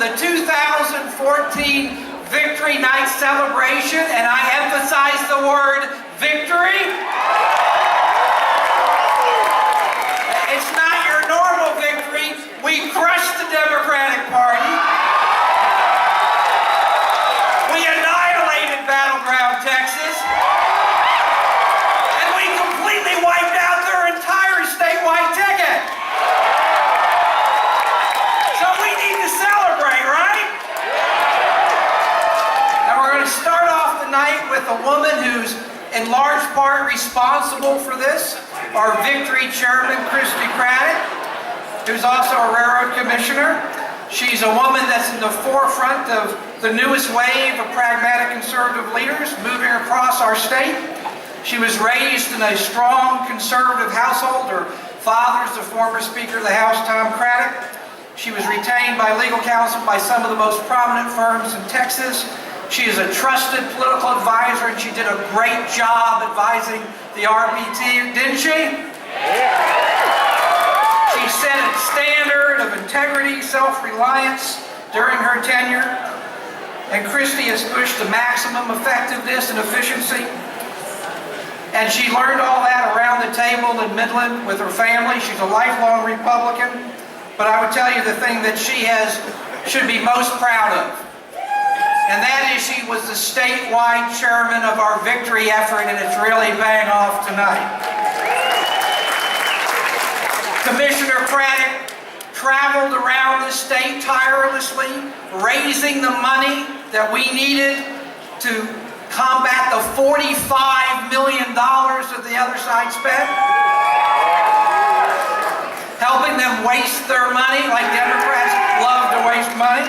the 2014 Victory Night celebration, and I emphasize the word victory. It's not your normal victory. We crushed the Democratic Party. We annihilated battleground Texas. And we completely wiped out their entire statewide ticket. So we need to celebrate, right? And we're going to start off the night with a woman who's in large part responsible for this, our Victory Chairman, Christie, who's also a railroad commissioner. She's a woman that's in the forefront of the newest wave of pragmatic conservative leaders moving across our state. She was raised in a strong conservative household. Her father's the former Speaker of the House, Tom Craddick. She was retained by legal counsel by some of the most prominent firms in Texas. She is a trusted political advisor, and she did a great job advising the RPT, didn't she? She set a standard of integrity, self-reliance during her tenure, and Christie has pushed to maximum effectiveness and efficiency. And she learned all that around the table in Midland with her family. She's a lifelong Republican, but I would tell you the thing that she should be most proud of, and that is she was the statewide chairman of our victory effort, and it's really paying off tonight. Commissioner Craddick traveled around the state tirelessly, raising the money that we needed to combat the $45 million that the other side spent, helping them waste their money like Democrats love to waste money.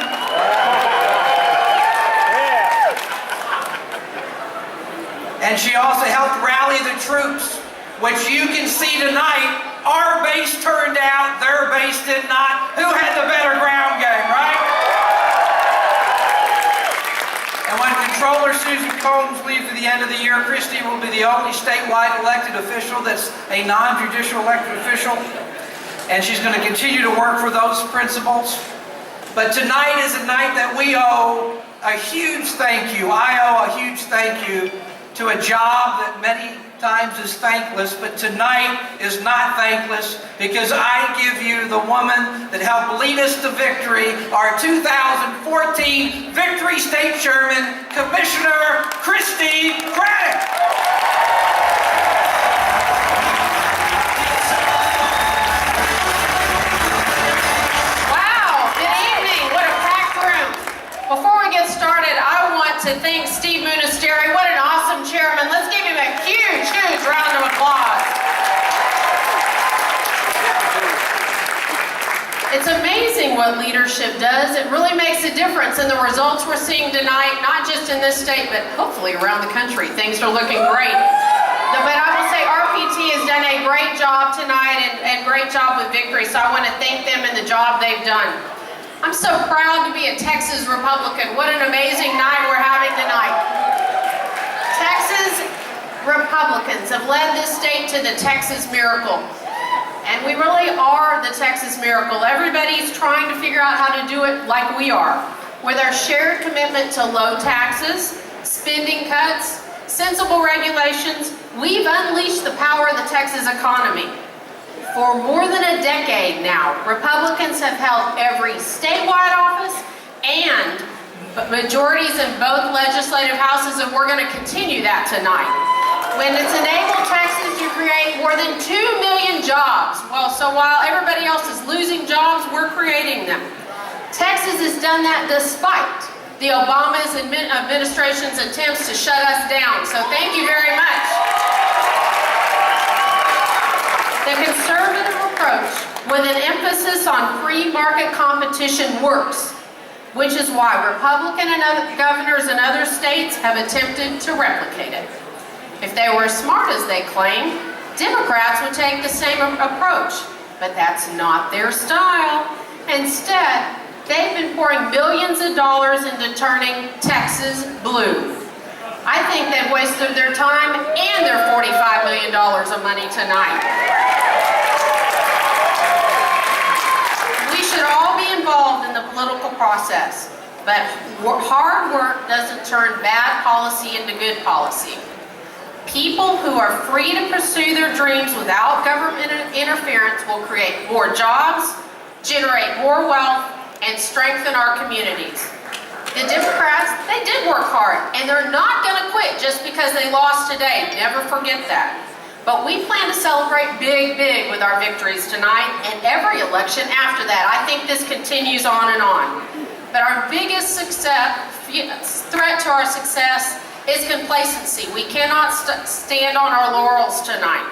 And she also helped rally the troops, which you can see tonight. Our base turned out, their base did not. Who had the better ground game, right? And when Controller Susan Combs leaves at the end of the year, Christie will be the only statewide elected official that's a non-judicial elected official. And she's going to continue to work for those principles. But tonight is a night that we owe a huge thank you. I owe a huge thank you to a job that many times is thankless, but tonight is not thankless, because I give you the woman that helped lead us to victory, our 2014 Victory State Chairman, Commissioner Christie Craddick. Wow, good evening. What a packed room. Before we get started, I want to thank Steve Munisteri. What an awesome chairman. Let's give him a huge, huge round of applause. It's amazing what leadership does. It really makes a difference in the results we're seeing tonight, not just in this state, but hopefully around the country. Things are looking great. But I will say RPT has done a great job tonight and great job with victory, so I want to thank them and the job they've done. I'm so proud to be a Texas Republican. What an amazing night we're having tonight. Texas Republicans have led this state to the Texas miracle. And we really are the Texas miracle. Everybody's trying to figure out how to do it like we are. With our shared commitment to low taxes, spending cuts, sensible regulations, we've unleashed the power of the Texas economy. For more than a decade now, Republicans have held every statewide office and majorities in both legislative houses, and we're going to continue that tonight. When it's enabled Texas to create more than 2 million jobs, so while everybody else is losing jobs, we're creating them. Texas has done that despite the Obama administration's attempts to shut us down, so thank you very much. The conservative approach with an emphasis on free market competition works, which is why Republican and other governors in other states have attempted to replicate it. If they were as smart as they claim, Democrats would take the same approach, but that's not their style. Instead, they've been pouring billions of dollars into turning Texas blue. I think they've wasted their time and their $45 million of money tonight. We should all be involved in the political process, but hard work doesn't turn bad policy into good policy. People who are free to pursue their dreams without government interference will create more jobs, generate more wealth, and strengthen our communities. The Democrats, they did work hard, and they're not going to quit just because they lost today. Never forget that. But we plan to celebrate big with our victories tonight and every election after that. I think this continues on and on. But our biggest threat to our success is complacency. We cannot stand on our laurels tonight.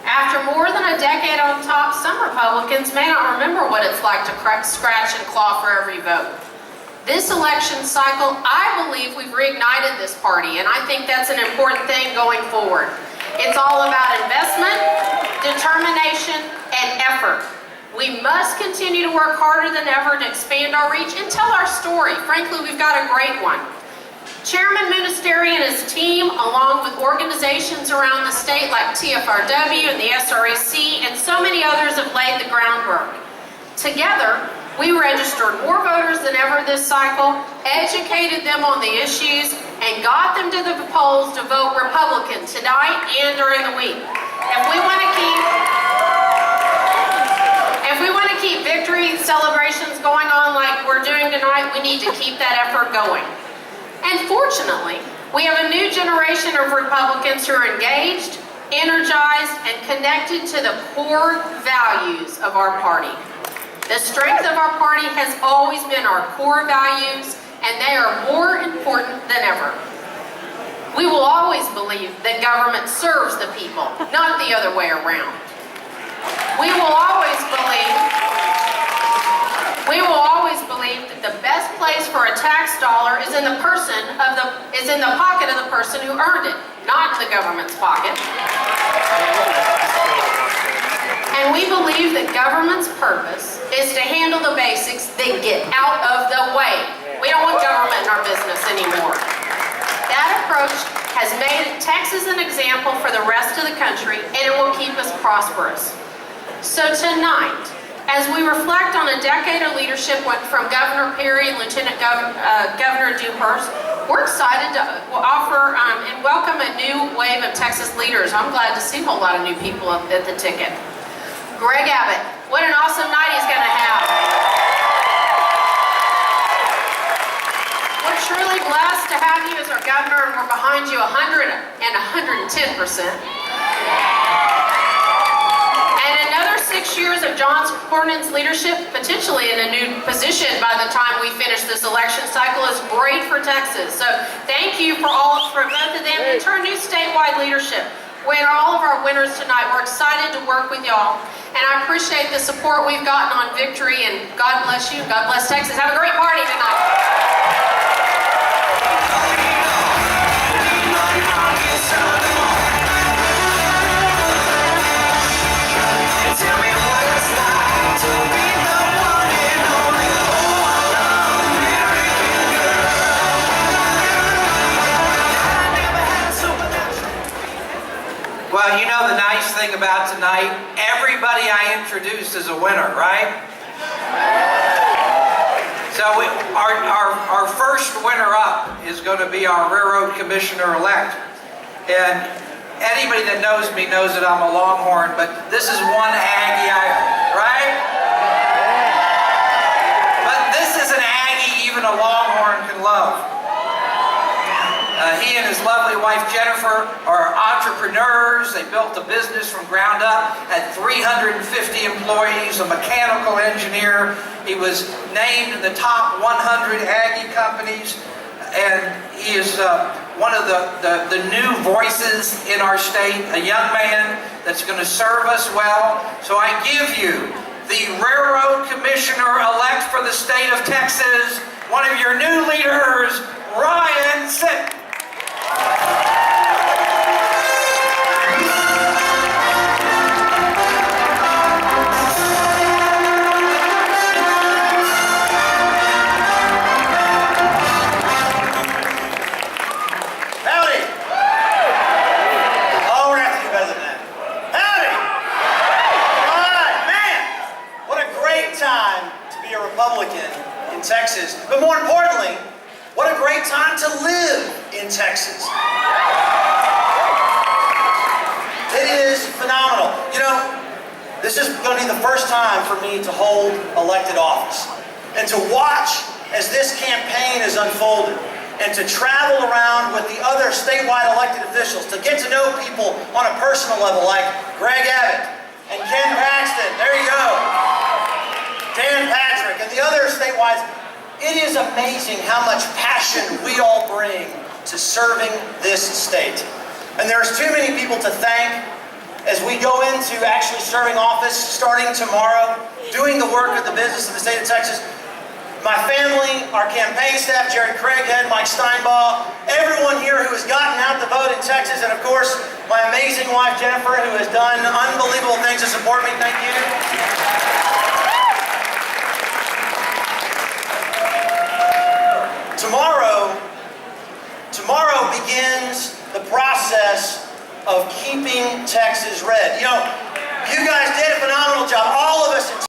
After more than a decade on top, some Republicans may not remember what it's like to scratch and claw for every vote. This election cycle, I believe we've reignited this party, and I think that's an important thing going forward. It's all about investment, determination, and effort. We must continue to work harder than ever to expand our reach and tell our story. Frankly, we've got a great one. Chairman Ministeri and his team, along with organizations around the state like TFRW and the SRAC and so many others, have laid the groundwork. Together, we registered more voters than ever this cycle, educated them on the issues, and got them to the polls to vote Republican tonight and during the week. If we want to keep victory celebrations going on like we're doing tonight, we need to keep that effort going. And fortunately, we have a new generation of Republicans who are engaged, energized, and connected to the core values of our party. The strength of our party has always been our core values, and they are more important than ever. We will always believe that government serves the people, not the other way around. We will always believe that the best place for a tax dollar is in the pocket of the person who earned it, not the government's pocket. And we believe that government's purpose is to handle the basics, then get out of the way. We don't want government in our business anymore. That approach has made Texas an example for the rest of the country, and it will keep us prosperous. So tonight, as we reflect on a decade of leadership from Governor Perry and Lieutenant Governor Dewhurst, we're excited to offer and welcome a new wave of Texas leaders. I'm glad to see a whole lot of new people at the ticket. Greg Abbott, what an awesome night he's going to have. We're truly blessed to have you as our governor, and we're behind you 100 and 110%. And another 6 years of John Cornyn's leadership, potentially in a new position by the time we finish this election cycle, is great for Texas. So thank you for both of them and to our new statewide leadership. We're all of our winners tonight. We're excited to work with y'all. And I appreciate the support we've gotten on victory, and God bless you. God bless Texas. Have a great party tonight. Well, you know the nice thing about tonight, everybody I introduced is a winner, right? So our first winner up is going to be our Railroad Commissioner Elect. And anybody that knows me knows that I'm a Longhorn, but this is one Aggie, right? But this is an Aggie even a Longhorn can love. He and his lovely wife Jennifer are entrepreneurs. They built a business from ground up, had 350 employees, a mechanical engineer. He was named in the top 100 Aggie companies, and he is one of the new voices in our state, a young man that's going to serve us well. So I give you the Railroad Commissioner Elect for the state of Texas, one of your new leaders, Ryan Sitton. Time But more importantly, what a great time to live in Texas. It is phenomenal. You know, this is going to be the first time for me to hold elected office. And to watch as this campaign is unfolded, and to travel around with the other statewide elected officials, to get to know people on a personal level like Greg Abbott and Ken Paxton, there you go, Dan Patrick, and the other statewide. It is amazing how much passion we all bring to serving this state. And there's too many people to thank as we go into actually serving office starting tomorrow, doing the work of the business of the state of Texas. My family, our campaign staff, Jared Craighead, Mike Steinbaugh, everyone here who has gotten out the vote in Texas, and of course, my amazing wife, Jennifer, who has done unbelievable things to support me. Thank you. Tomorrow begins the process of keeping Texas red. You know, you guys did a phenomenal job. All of us in